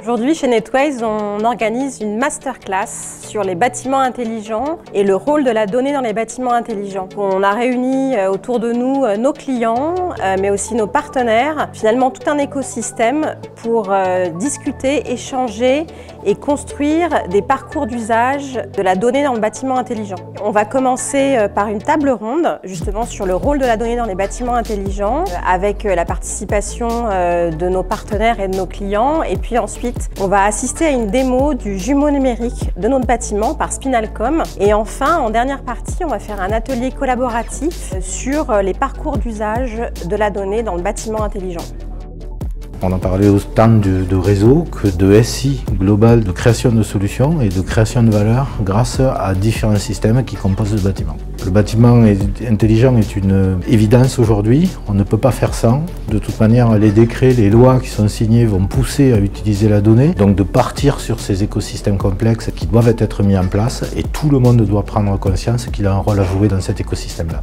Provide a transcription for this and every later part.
Aujourd'hui, chez Netways, on organise une masterclass sur les bâtiments intelligents et le rôle de la donnée dans les bâtiments intelligents. On a réuni autour de nous nos clients, mais aussi nos partenaires, finalement tout un écosystème pour discuter, échanger et construire des parcours d'usage de la donnée dans le bâtiment intelligent. On va commencer par une table ronde, justement sur le rôle de la donnée dans les bâtiments intelligents, avec la participation de nos partenaires et de nos clients. Et puis ensuite, on va assister à une démo du jumeau numérique de notre bâtiment par Spinalcom. Et enfin, en dernière partie, on va faire un atelier collaboratif sur les parcours d'usage de la donnée dans le bâtiment intelligent. On a parlé autant de réseau que de SI global, de création de solutions et de création de valeur grâce à différents systèmes qui composent le bâtiment. Le bâtiment intelligent est une évidence aujourd'hui, on ne peut pas faire sans. De toute manière, les décrets, les lois qui sont signés vont pousser à utiliser la donnée, donc de partir sur ces écosystèmes complexes qui doivent être mis en place et tout le monde doit prendre conscience qu'il a un rôle à jouer dans cet écosystème-là.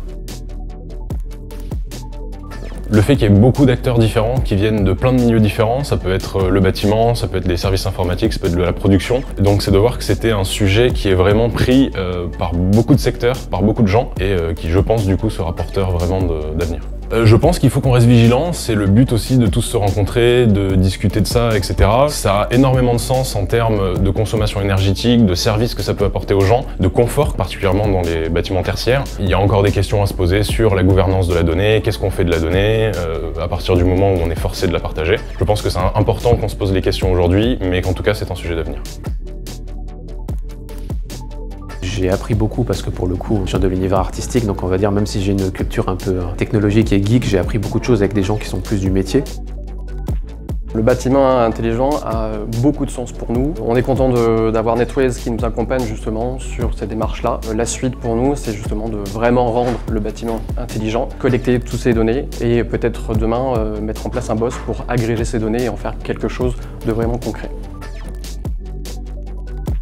Le fait qu'il y ait beaucoup d'acteurs différents qui viennent de plein de milieux différents, ça peut être le bâtiment, ça peut être des services informatiques, ça peut être de la production. Donc c'est de voir que c'était un sujet qui est vraiment pris par beaucoup de secteurs, par beaucoup de gens et qui, je pense, du coup sera porteur vraiment d'avenir. Je pense qu'il faut qu'on reste vigilant, c'est le but aussi de tous se rencontrer, de discuter de ça, etc. Ça a énormément de sens en termes de consommation énergétique, de services que ça peut apporter aux gens, de confort, particulièrement dans les bâtiments tertiaires. Il y a encore des questions à se poser sur la gouvernance de la donnée, qu'est-ce qu'on fait de la donnée, à partir du moment où on est forcé de la partager. Je pense que c'est important qu'on se pose les questions aujourd'hui, mais qu'en tout cas c'est un sujet d'avenir. J'ai appris beaucoup parce que pour le coup, je viens de l'univers artistique, donc on va dire même si j'ai une culture un peu technologique et geek, j'ai appris beaucoup de choses avec des gens qui sont plus du métier. Le bâtiment intelligent a beaucoup de sens pour nous. On est content d'avoir Netways qui nous accompagne justement sur ces démarches-là. La suite pour nous, c'est justement de vraiment rendre le bâtiment intelligent, collecter toutes ces données et peut-être demain mettre en place un boss pour agréger ces données et en faire quelque chose de vraiment concret.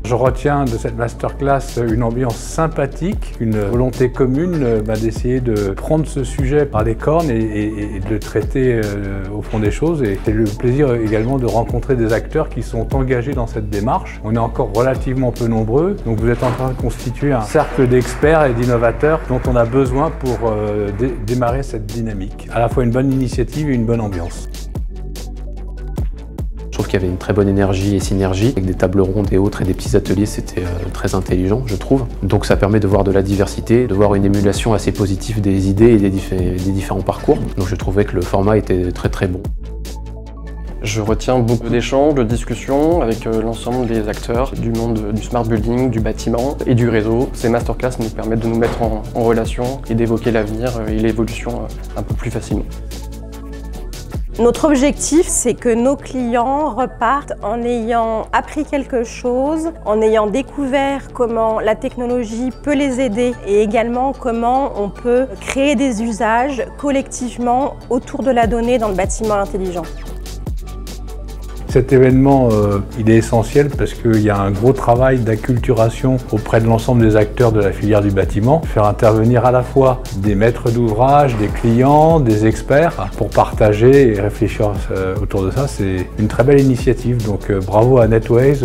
Je retiens de cette masterclass une ambiance sympathique, une volonté commune d'essayer de prendre ce sujet par les cornes et de le traiter au fond des choses. Et c'est le plaisir également de rencontrer des acteurs qui sont engagés dans cette démarche. On est encore relativement peu nombreux, donc vous êtes en train de constituer un cercle d'experts et d'innovateurs dont on a besoin pour démarrer cette dynamique. À la fois une bonne initiative et une bonne ambiance. Je trouve qu'il y avait une très bonne énergie et synergie, avec des tables rondes et autres et des petits ateliers, c'était très intelligent, je trouve. Donc ça permet de voir de la diversité, de voir une émulation assez positive des idées et des différents parcours. Donc je trouvais que le format était très très bon. Je retiens beaucoup d'échanges, de discussions avec l'ensemble des acteurs du monde du smart building, du bâtiment et du réseau. Ces masterclass nous permettent de nous mettre en relation et d'évoquer l'avenir et l'évolution un peu plus facilement. Notre objectif, c'est que nos clients repartent en ayant appris quelque chose, en ayant découvert comment la technologie peut les aider et également comment on peut créer des usages collectivement autour de la donnée dans le bâtiment intelligent. Cet événement, il est essentiel parce qu'il y a un gros travail d'acculturation auprès de l'ensemble des acteurs de la filière du bâtiment. Faire intervenir à la fois des maîtres d'ouvrage, des clients, des experts pour partager et réfléchir autour de ça, c'est une très belle initiative. Donc bravo à Netways.